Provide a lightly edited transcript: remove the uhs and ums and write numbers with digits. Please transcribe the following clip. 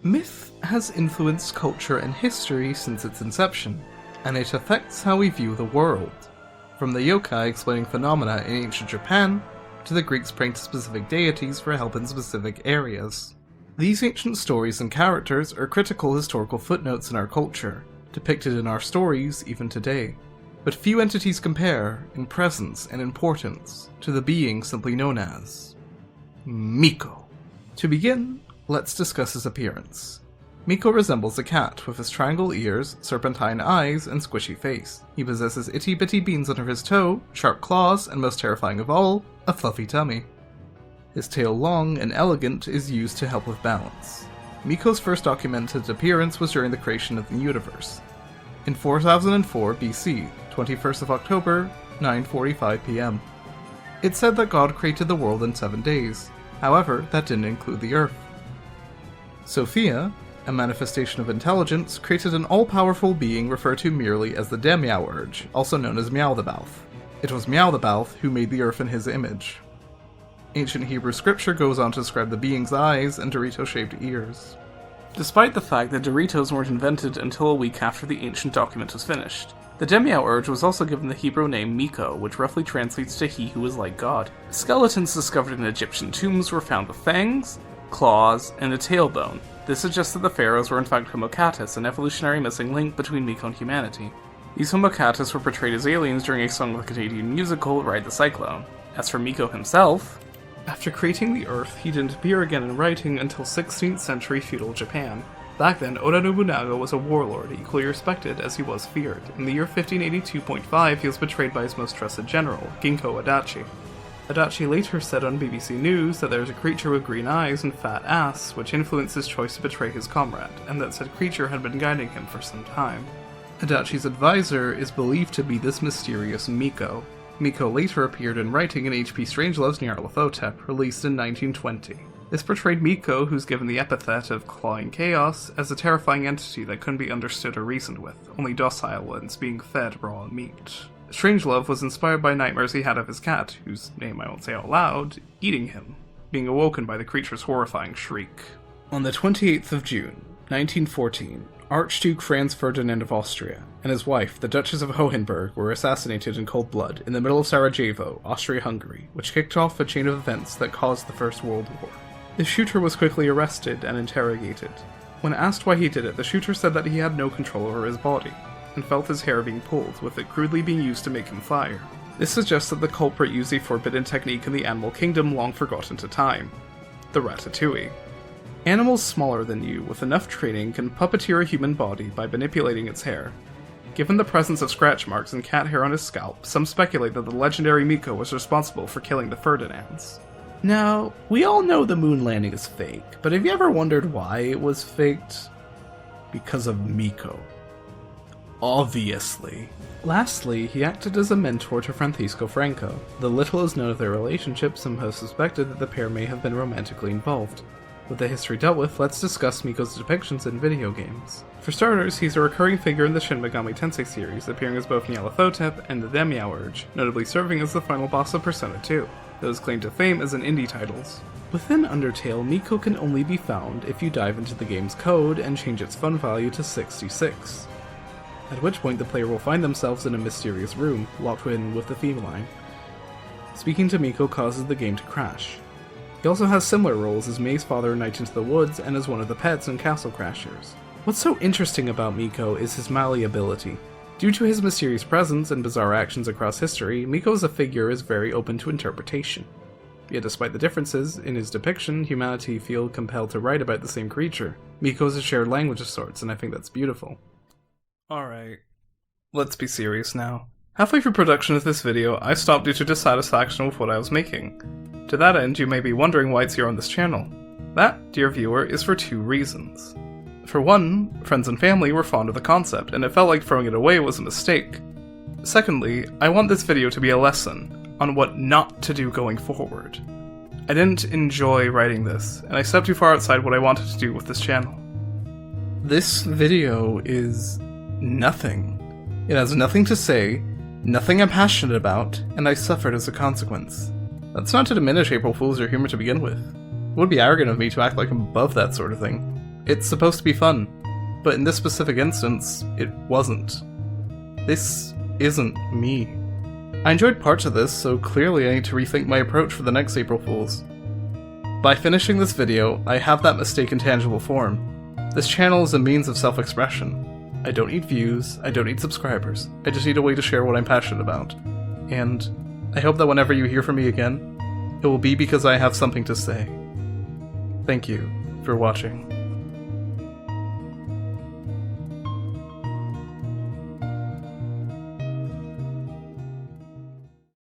Myth has influenced culture and history since its inception, and it affects how we view the world. From the yokai explaining phenomena in ancient Japan, to the Greeks praying to specific deities for help in specific areas. These ancient stories and characters are critical historical footnotes in our culture, depicted in our stories even today. But few entities compare, in presence and importance, to the being simply known as Miko. To begin, let's discuss his appearance. Miko resembles a cat with his triangle ears, serpentine eyes, and squishy face. He possesses itty-bitty beans under his toe, sharp claws, and most terrifying of all, a fluffy tummy. His tail, long and elegant, is used to help with balance. Miko's first documented appearance was during the creation of the universe. In 4004 BC, 21st of October, 9:45 PM. It's said that God created the world in 7 days. However, that didn't include the Earth. Sophia, a manifestation of intelligence, created an all-powerful being referred to merely as the Demiurge, also known as Meowthebaoth. It was Meowthebaoth who made the Earth in his image. Ancient Hebrew scripture goes on to describe the being's eyes and Dorito-shaped ears. Despite the fact that Doritos weren't invented until a week after the ancient document was finished, the Demiurge was also given the Hebrew name Miko, which roughly translates to he who is like God. Skeletons discovered in Egyptian tombs were found with fangs, claws, and a tailbone. This suggests that the pharaohs were in fact Homo catus, an evolutionary missing link between Miko and humanity. These Homo catus were portrayed as aliens during a song of the Canadian musical Ride the Cyclone. As for Miko himself, after creating the Earth, he didn't appear again in writing until 16th century feudal Japan. Back then, Oda Nobunaga was a warlord, equally respected as he was feared. In the year 1582.5, he was betrayed by his most trusted general, Ginkgo Adachi. Adachi later said on BBC News that there is a creature with green eyes and fat ass, which influenced his choice to betray his comrade, and that said creature had been guiding him for some time. Adachi's advisor is believed to be this mysterious Miko. Miko later appeared in writing in H.P. Strangelove's Nyarlathotep, released in 1920. This portrayed Miko, who's given the epithet of Clawing Chaos, as a terrifying entity that couldn't be understood or reasoned with, only docile ones being fed raw meat. Strangelove was inspired by nightmares he had of his cat, whose name I won't say out loud, eating him, being awoken by the creature's horrifying shriek. On the 28th of June, 1914, Archduke Franz Ferdinand of Austria and his wife, the Duchess of Hohenberg, were assassinated in cold blood in the middle of Sarajevo, Austria-Hungary, which kicked off a chain of events that caused the First World War. The shooter was quickly arrested and interrogated. When asked why he did it, the shooter said that he had no control over his body, and felt his hair being pulled, with it crudely being used to make him fire. This suggests that the culprit used a forbidden technique in the animal kingdom long forgotten to time, the ratatouille. Animals smaller than you, with enough training, can puppeteer a human body by manipulating its hair. Given the presence of scratch marks and cat hair on his scalp, some speculate that the legendary Miko was responsible for killing the Ferdinands. Now, we all know the moon landing is fake, but have you ever wondered why it was faked? Because of Miko. Obviously. Lastly, he acted as a mentor to Francisco Franco. Though little is known of their relationship, some have suspected that the pair may have been romantically involved. With the history dealt with, let's discuss Miko's depictions in video games. For starters, he's a recurring figure in the Shin Megami Tensei series, appearing as both Nyarlathotep and the Demiurge, notably serving as the final boss of Persona 2, those claimed to fame as in indie titles. Within Undertale, Miko can only be found if you dive into the game's code and change its fun value to 66. At which point the player will find themselves in a mysterious room, locked in with the theme line. Speaking to Miko causes the game to crash. He also has similar roles as Mei's father in Night into the Woods and as one of the pets in Castle Crashers. What's so interesting about Miko is his malleability. Due to his mysterious presence and bizarre actions across history, Miko as a figure is very open to interpretation. Yet despite the differences in his depiction, humanity feel compelled to write about the same creature. Miko is a shared language of sorts, and I think that's beautiful. Alright, let's be serious now. Halfway through production of this video, I stopped due to dissatisfaction with what I was making. To that end, you may be wondering why it's here on this channel. That, dear viewer, is for 2 reasons. For one, friends and family were fond of the concept, and it felt like throwing it away was a mistake. Secondly, I want this video to be a lesson on what not to do going forward. I didn't enjoy writing this, and I stepped too far outside what I wanted to do with this channel. This video is nothing. It has nothing to say, nothing I'm passionate about, and I suffered as a consequence. That's not to diminish April Fools or humor to begin with. It would be arrogant of me to act like I'm above that sort of thing. It's supposed to be fun, but in this specific instance, it wasn't. This isn't me. I enjoyed parts of this, so clearly I need to rethink my approach for the next April Fools. By finishing this video, I have that mistake in tangible form. This channel is a means of self-expression. I don't need views, I don't need subscribers, I just need a way to share what I'm passionate about. And I hope that whenever you hear from me again, it will be because I have something to say. Thank you for watching.